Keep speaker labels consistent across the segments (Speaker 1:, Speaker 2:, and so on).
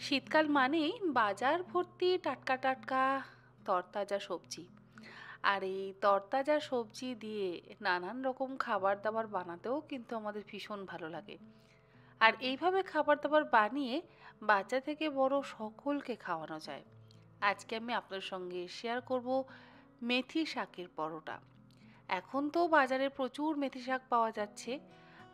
Speaker 1: শীতকাল মানেই বাজার ভর্তি টাটকা টাটকা তরতাজা সবজি। আর এই তরতাজা সবজি দিয়ে নানান রকম খাবার দাবার বানাতেও কিন্তু আমাদের ভীষণ ভালো লাগে। আর এইভাবে খাবার দাবার বানিয়ে বাচ্চা থেকে বড় সকলকে খাওয়ানো যায়। আজকে আমি আপনার সঙ্গে শেয়ার করব মেথি শাকের পরোটা। এখন তো বাজারে প্রচুর মেথি শাক পাওয়া যাচ্ছে।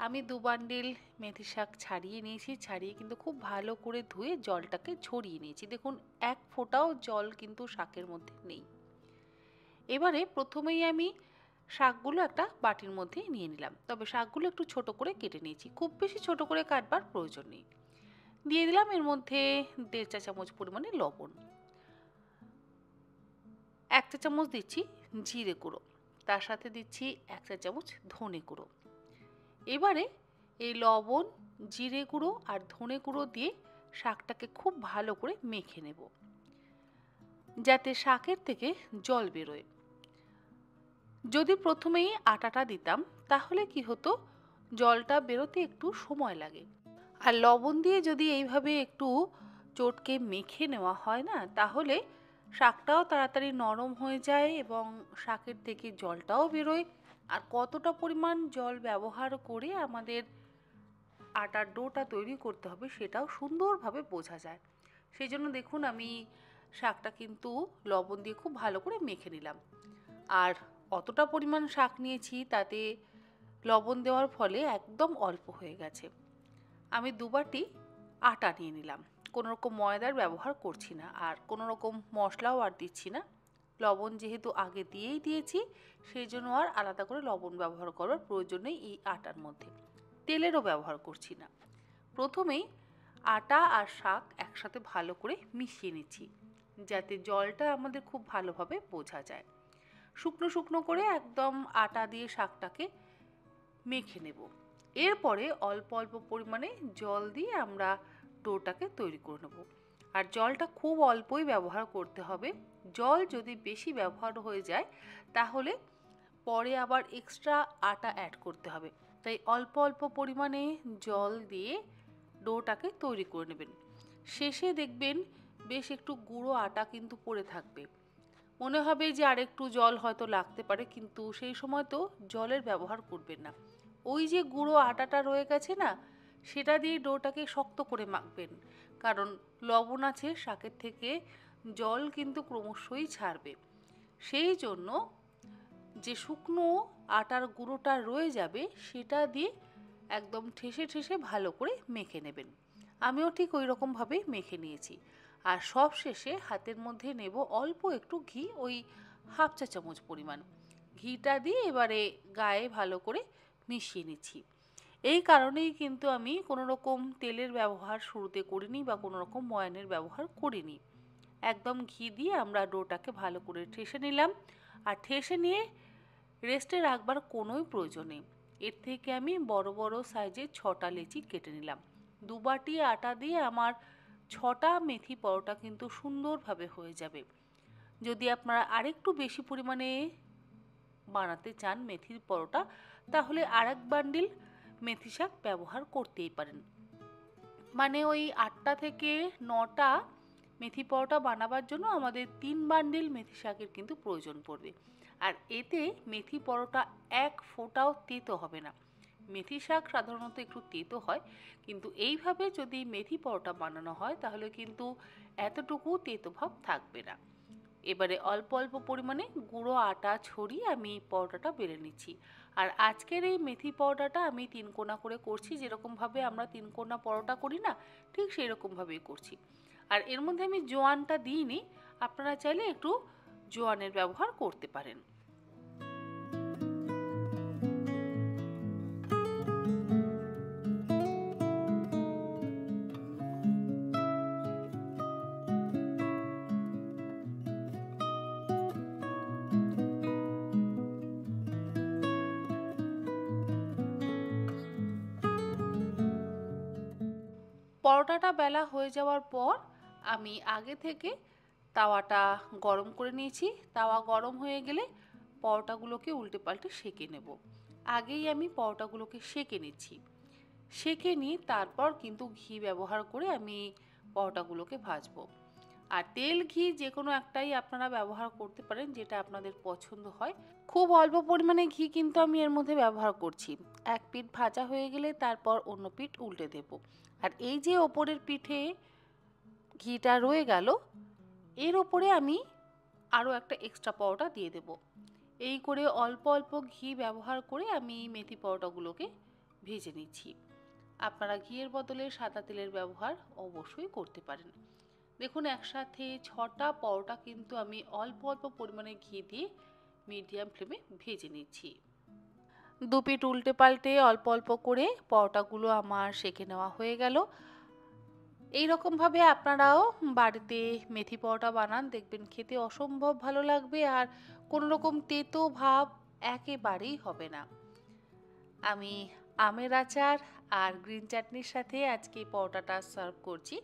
Speaker 1: আমি 2 বান্ডিল মেথি শাক ছাড়িয়ে নিয়েছি, ছাড়িয়ে কিন্তু খুব ভালো করে ধুয়ে জলটাকে ঝরিয়ে নিয়েছি। দেখুন, এক ফোঁটাও জল কিন্তু শাকের মধ্যে নেই। এবারে প্রথমেই আমি শাকগুলো একটা বাটির মধ্যে নিয়ে নিলাম, তবে শাকগুলো একটু ছোট করে কেটে নিয়েছি, খুব বেশি ছোট করে কাটবার প্রয়োজন নেই। দিয়ে দিলাম এর মধ্যে 1.5 চা চামচ পরিমাণে লবণ, 1 চা চামচ দিচ্ছি জিরে গুঁড়ো, তার সাথে দিচ্ছি 1 চা চামচ ধনে গুঁড়ো। এবারে এই লবণ, জিরে গুঁড়ো আর ধনে গুঁড়ো দিয়ে শাকটাকে খুব ভালো করে মেখে নেব, যাতে শাকের থেকে জল বেরোয়। যদি প্রথমেই আটাটা দিতাম তাহলে কি হতো, জলটা বেরোতে একটু সময় লাগে। আর লবণ দিয়ে যদি এইভাবে একটু চটকে মেখে নেওয়া হয় না, তাহলে শাকটাও তাড়াতাড়ি নরম হয়ে যায় এবং শাকের থেকে জলটাও বেরোয়। আর কতটা পরিমাণ জল ব্যবহার করে আমাদের আটার ডোটা তৈরি করতে হবে সেটাও সুন্দরভাবে বোঝা যায়। সেই জন্য দেখুন, আমি শাকটা কিন্তু লবণ দিয়ে খুব ভালো করে মেখে নিলাম। আর অতটা পরিমাণ শাক নিয়েছি, তাতে লবণ দেওয়ার ফলে একদম অল্প হয়ে গেছে। আমি 2 বাটি আটা নিয়ে নিলাম, কোনো রকম ময়দার ব্যবহার করছি না, আর কোনো রকম মশলাও আর দিচ্ছি না। লবণ যেহেতু আগে দিয়েই দিয়েছি, সেই জন্য আর আলাদা করে লবণ ব্যবহার করার প্রয়োজন নেই এই আটার মধ্যে। তেলেরও ব্যবহার করছি না। প্রথমেই আটা আর শাক একসাথে ভালো করে মিশিয়ে নিচ্ছি, যাতে জলটা আমাদের খুব ভালোভাবে বোঝা যায়। শুকনো শুকনো করে একদম আটা দিয়ে শাকটাকে মেখে নেব। এরপরে অল্প অল্প পরিমাণে জল দিয়ে আমরা ডোটাকে তৈরি করে নেব। আর জলটা খুব অল্পই ব্যবহার করতে হবে। জল যদি বেশি ব্যবহার হয়ে যায় তাহলে পরে আবার এক্সট্রা আটা অ্যাড করতে হবে। তাই অল্প অল্প পরিমাণে জল দিয়ে ডোটাকে তৈরি করে নেবেন। শেষে দেখবেন বেশ একটু গুঁড়ো আটা কিন্তু পড়ে থাকবে, মনে হবে যে আরেকটু জল হয়তো লাগতে পারে, কিন্তু সেই সময় তো জলের ব্যবহার করবেন না। ওই যে গুঁড়ো আটাটা রয়ে গেছে না, সেটা দিয়ে ডোটাকে শক্ত করে মাখবেন, কারণ লবণ আছে শাকের থেকে, জল কিন্তু ক্রমশই ছাড়বে। সেই জন্য যে শুকনো আটার গুঁড়োটা রয়ে যাবে সেটা দিয়ে একদম ঠেসে ঠেসে ভালো করে মেখে নেবেন। আমিও ঠিক ওই রকমভাবেই মেখে নিয়েছি। আর সব শেষে হাতের মধ্যে নেব অল্প একটু ঘি, ওই 1/2 চা চামচ পরিমাণ ঘিটা দিয়ে এবারে গায়ে ভালো করে মিশিয়ে নিচ্ছি। এই কারণেই কিন্তু আমি কোনো রকম তেলের ব্যবহার শুরুতে করিনি বা কোনো রকম ময়ানের ব্যবহার করিনি। একদম ঘি দিয়ে আমরা ডোটাকে ভালো করে ঠেসে নিলাম। আর ঠেসে নিয়ে রেস্টে রাখবার কোনোই প্রয়োজন নেই। এর থেকে আমি বড় বড় সাইজের 6টা লেচি কেটে নিলাম। 2 বাটি আটা দিয়ে আমার 6টা মেথি পরোটা কিন্তু সুন্দরভাবে হয়ে যাবে। যদি আপনারা আরেকটু বেশি পরিমাণে বানাতে চান মেথির পরোটা, তাহলে আরেক বান্ডিল মেথি শাক ব্যবহার করতেই পারেন। মানে ওই 8টা থেকে 9টা মেথি পরোটা বানাবার জন্য আমাদের 3 বান্ডিল মেথি শাকের কিন্তু প্রয়োজন পড়বে। আর এতে মেথি পরোটা এক ফোঁটাও তেতো হবে না। মেথি শাক সাধারণত একটু তেতো হয়, কিন্তু এইভাবে যদি মেথি পরোটা বানানো হয় তাহলে কিন্তু এতটুকু তেতো ভাব থাকবে না। এবারে অল্প অল্প পরিমাণে গুঁড়ো আটা ছড়িয়ে আমি পরোটাটা বেলে নিচ্ছি। আর আজকের এই মেথি পরোটাটা আমি 3 কোনা করে করছি, যেরকমভাবে আমরা 3 কোনা পরোটা করি না, ঠিক সেই রকমভাবেই করছি। আর এর মধ্যে আমি জোয়ানটা দিইনি, আপনারা চাইলে একটু জোয়ানের ব্যবহার করতে পারেন। পরোটাটা বেলা হয়ে যাওয়ার পর আমি আগে থেকে তাওয়াটা গরম করে নিয়েছি। তাওয়া গরম হয়ে গেলে পরোটাগুলোকে উল্টে পাল্টে সেঁকে নেব। আগেই আমি পরোটাগুলোকে সেঁকে নিচ্ছি। সেঁকে নিয়ে তারপর কিন্তু ঘি ব্যবহার করে আমি পরোটাগুলোকে ভাজবো। আর তেল ঘি যে কোনো একটাই আপনারা ব্যবহার করতে পারেন, যেটা আপনাদের পছন্দ হয়। খুব অল্প পরিমাণে ঘি কিন্তু আমি এর মধ্যে ব্যবহার করছি। এক পিঠ ভাজা হয়ে গেলে তারপর অন্য পিঠ উল্টে দেব। আর এই যে ওপরের পিঠে ঘিটা রয়ে গেল, এর ওপরে আমি আরও একটা এক্সট্রা পরোটা দিয়ে দেব। এই করে অল্প অল্প ঘি ব্যবহার করে আমি মেথি পরোটাগুলোকে ভেজে নিচ্ছি। আপনারা ঘিয়ের বদলে সাদা তেলের ব্যবহার অবশ্যই করতে পারেন। দেখুন, একসাথে 6টা পরোটা কিন্তু আমি অল্প অল্প পরিমাণে ঘি দিয়ে মিডিয়াম ফ্লেমে ভেজে নিচ্ছি। দুপিঠ উল্টে পাল্টে অল্প অল্প করে পরোটাগুলো আমার সেঁকে নেওয়া হয়ে গেল। এই রকমভাবে আপনারাও বাড়িতে মেথি পরোটা বানান, দেখবেন খেতে অসম্ভব ভালো লাগবে আর কোনো রকম তেতো ভাব একেবারেই হবে না। আমি আমের আচার আর গ্রিন চাটনির সাথে আজকে পরোটাটা সার্ভ করছি।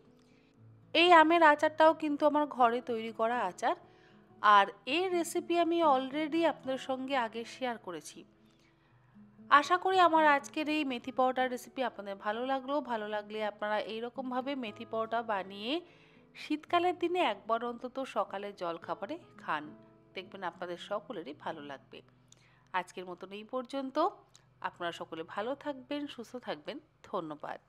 Speaker 1: এই আমের আচারটাও কিন্তু আমার ঘরে তৈরি করা আচার, আর এর রেসিপি আমি অলরেডি আপনাদের সঙ্গে আগে শেয়ার করেছি। আশা করি আমার আজকের এই মেথি পরোটার রেসিপি আপনাদের ভালো লাগলো। ভালো লাগলে আপনারা এইরকমভাবে মেথি পরোটা বানিয়ে শীতকালের দিনে একবার অন্তত সকালের জলখাবারে খান, দেখবেন আপনাদের সকলেরই ভালো লাগবে। আজকের মতন এই পর্যন্ত। আপনারা সকলে ভালো থাকবেন, সুস্থ থাকবেন। ধন্যবাদ।